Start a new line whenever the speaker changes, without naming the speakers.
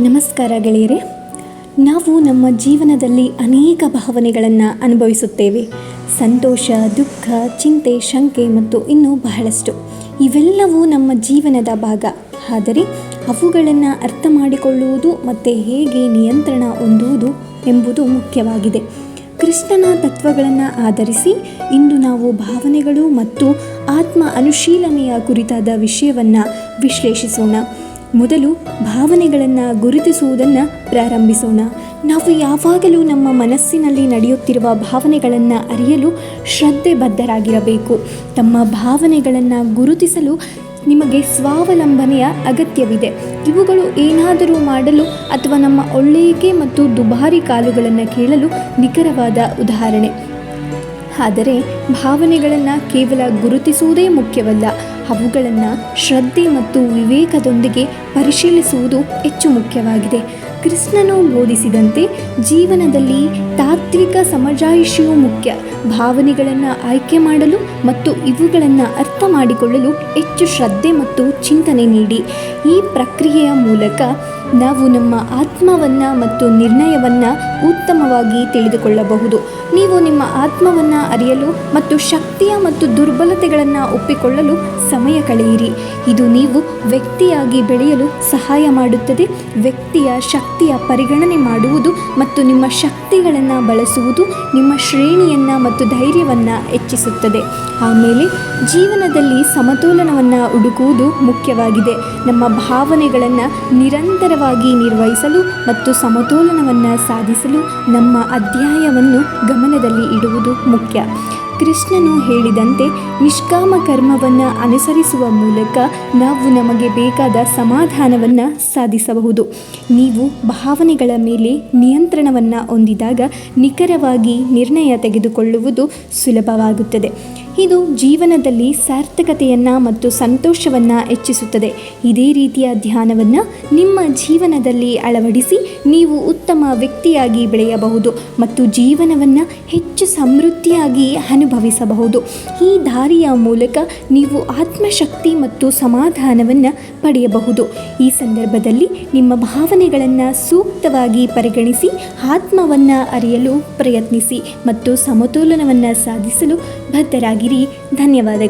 ನಮಸ್ಕಾರ ಗೆಳೆಯರೆ. ನಾವು ನಮ್ಮ ಜೀವನದಲ್ಲಿ ಅನೇಕ ಭಾವನೆಗಳನ್ನು ಅನುಭವಿಸುತ್ತೇವೆ. ಸಂತೋಷ, ದುಃಖ, ಚಿಂತೆ, ಶಂಕೆ ಮತ್ತು ಇನ್ನೂ ಬಹಳಷ್ಟು. ಇವೆಲ್ಲವೂ ನಮ್ಮ ಜೀವನದ ಭಾಗ. ಆದರೆ ಅವುಗಳನ್ನು ಅರ್ಥ ಮಾಡಿಕೊಳ್ಳುವುದು ಮತ್ತು ಹೇಗೆ ನಿಯಂತ್ರಣ ಹೊಂದುವುದು ಎಂಬುದು ಮುಖ್ಯವಾಗಿದೆ. ಕೃಷ್ಣನ ತತ್ವಗಳನ್ನು ಆಧರಿಸಿ ಇಂದು ನಾವು ಭಾವನೆಗಳು ಮತ್ತು ಆತ್ಮ ಅನುಶೀಲನೆಯ ಕುರಿತಾದ ವಿಷಯವನ್ನು ವಿಶ್ಲೇಷಿಸೋಣ. ಮೊದಲು ಭಾವನೆಗಳನ್ನು ಗುರುತಿಸುವುದನ್ನು ಪ್ರಾರಂಭಿಸೋಣ. ನಾವು ಯಾವಾಗಲೂ ನಮ್ಮ ಮನಸ್ಸಿನಲ್ಲಿ ನಡೆಯುತ್ತಿರುವ ಭಾವನೆಗಳನ್ನು ಅರಿಯಲು ಶ್ರದ್ಧೆಬದ್ಧರಾಗಿರಬೇಕು. ತಮ್ಮ ಭಾವನೆಗಳನ್ನು ಗುರುತಿಸಲು ನಿಮಗೆ ಸ್ವಾವಲಂಬನೆಯ ಅಗತ್ಯವಿದೆ. ಇವುಗಳು ಏನಾದರೂ ಮಾಡಲು ಅಥವಾ ನಮ್ಮ ಒಳ್ಳೆಯಕೆ ಮತ್ತು ದುಬಾರಿ ಕಾಲುಗಳನ್ನು ಕೇಳಲು ನಿಖರವಾದ ಉದಾಹರಣೆ. ಆದರೆ ಭಾವನೆಗಳನ್ನು ಕೇವಲ ಗುರುತಿಸುವುದೇ ಮುಖ್ಯವಲ್ಲ, ಅವುಗಳನ್ನು ಶ್ರದ್ಧೆ ಮತ್ತು ವಿವೇಕದೊಂದಿಗೆ ಪರಿಶೀಲಿಸುವುದು ಹೆಚ್ಚು ಮುಖ್ಯವಾಗಿದೆ. ಕೃಷ್ಣನು ಬೋಧಿಸಿದಂತೆ ಜೀವನದಲ್ಲಿ ತಾತ್ವಿಕ ಸಮಜಾಯಿಷಿಯು ಮುಖ್ಯ. ಭಾವನೆಗಳನ್ನು ಆಯ್ಕೆ ಮಾಡಲು ಮತ್ತು ಇವುಗಳನ್ನು ಅರ್ಥ ಮಾಡಿಕೊಳ್ಳಲು ಹೆಚ್ಚು ಶ್ರದ್ಧೆ ಮತ್ತು ಚಿಂತನೆ ನೀಡಿ. ಈ ಪ್ರಕ್ರಿಯೆಯ ಮೂಲಕ ನಾವು ನಮ್ಮ ಆತ್ಮವನ್ನು ಮತ್ತು ನಿರ್ಣಯವನ್ನು ಉತ್ತಮವಾಗಿ ತಿಳಿದುಕೊಳ್ಳಬಹುದು. ನೀವು ನಿಮ್ಮ ಆತ್ಮವನ್ನು ಅರಿಯಲು ಮತ್ತು ಶಕ್ತಿಯ ಮತ್ತು ದುರ್ಬಲತೆಗಳನ್ನು ಒಪ್ಪಿಕೊಳ್ಳಲು ಸಮಯ ಕಳೆಯಿರಿ. ಇದು ನೀವು ವ್ಯಕ್ತಿಯಾಗಿ ಬೆಳೆಯಲು ಸಹಾಯ ಮಾಡುತ್ತದೆ. ವ್ಯಕ್ತಿಯ ಶಕ್ತಿಯ ಪರಿಗಣನೆ ಮಾಡುವುದು ಮತ್ತು ನಿಮ್ಮ ಶಕ್ತಿಗಳನ್ನು ಬಳಸುವುದು ನಿಮ್ಮ ಶ್ರೇಣಿಯನ್ನು ಮತ್ತು ಧೈರ್ಯವನ್ನು ಹೆಚ್ಚಿಸುತ್ತದೆ. ಆಮೇಲೆ ಜೀವನದಲ್ಲಿ ಸಮತೋಲನವನ್ನು ಹುಡುಕುವುದು ಮುಖ್ಯವಾಗಿದೆ. ನಮ್ಮ ಭಾವನೆಗಳನ್ನು ನಿರಂತರವಾಗಿ ನಿರ್ವಹಿಸಲು ಮತ್ತು ಸಮತೋಲನವನ್ನು ಸಾಧಿಸಲು ನಮ್ಮ ಅಧ್ಯಾಯವನ್ನು ಗಮನದಲ್ಲಿ ಇಡುವುದು ಮುಖ್ಯ. ಕೃಷ್ಣನು ಹೇಳಿದಂತೆ ನಿಷ್ಕಾಮ ಕರ್ಮವನ್ನು ಅನುಸರಿಸುವ ಮೂಲಕ ನಾವು ನಮಗೆ ಬೇಕಾದ ಸಮಾಧಾನವನ್ನು ಸಾಧಿಸಬಹುದು. ನೀವು ಭಾವನೆಗಳ ಮೇಲೆ ನಿಯಂತ್ರಣವನ್ನು ಹೊಂದಿದಾಗ ನಿಖರವಾಗಿ ನಿರ್ಣಯ ತೆಗೆದುಕೊಳ್ಳುವುದು ಸುಲಭವಾಗುತ್ತದೆ. ಇದು ಜೀವನದಲ್ಲಿ ಸಾರ್ಥಕತೆಯನ್ನು ಮತ್ತು ಸಂತೋಷವನ್ನು ಹೆಚ್ಚಿಸುತ್ತದೆ. ಇದೇ ರೀತಿಯ ಧ್ಯಾನವನ್ನು ನಿಮ್ಮ ಜೀವನದಲ್ಲಿ ಅಳವಡಿಸಿ ನೀವು ಉತ್ತಮ ವ್ಯಕ್ತಿಯಾಗಿ ಬೆಳೆಯಬಹುದು ಮತ್ತು ಜೀವನವನ್ನು ಹೆಚ್ಚು ಸಮೃದ್ಧಿಯಾಗಿ ಅನುಭವಿಸಬಹುದು. ಈ ದಾರಿಯ ಮೂಲಕ ನೀವು ಆತ್ಮಶಕ್ತಿ ಮತ್ತು ಸಮಾಧಾನವನ್ನು ಪಡೆಯಬಹುದು. ಈ ಸಂದರ್ಭದಲ್ಲಿ ನಿಮ್ಮ ಭಾವನೆಗಳನ್ನು ಸೂಕ್ತವಾಗಿ ಪರಿಗಣಿಸಿ ಆತ್ಮವನ್ನು ಅರಿಯಲು ಪ್ರಯತ್ನಿಸಿ ಮತ್ತು ಸಮತೋಲನವನ್ನು ಸಾಧಿಸಲು ಬದ್ಧರಾಗಿರಿ. ಧನ್ಯವಾದಗಳು.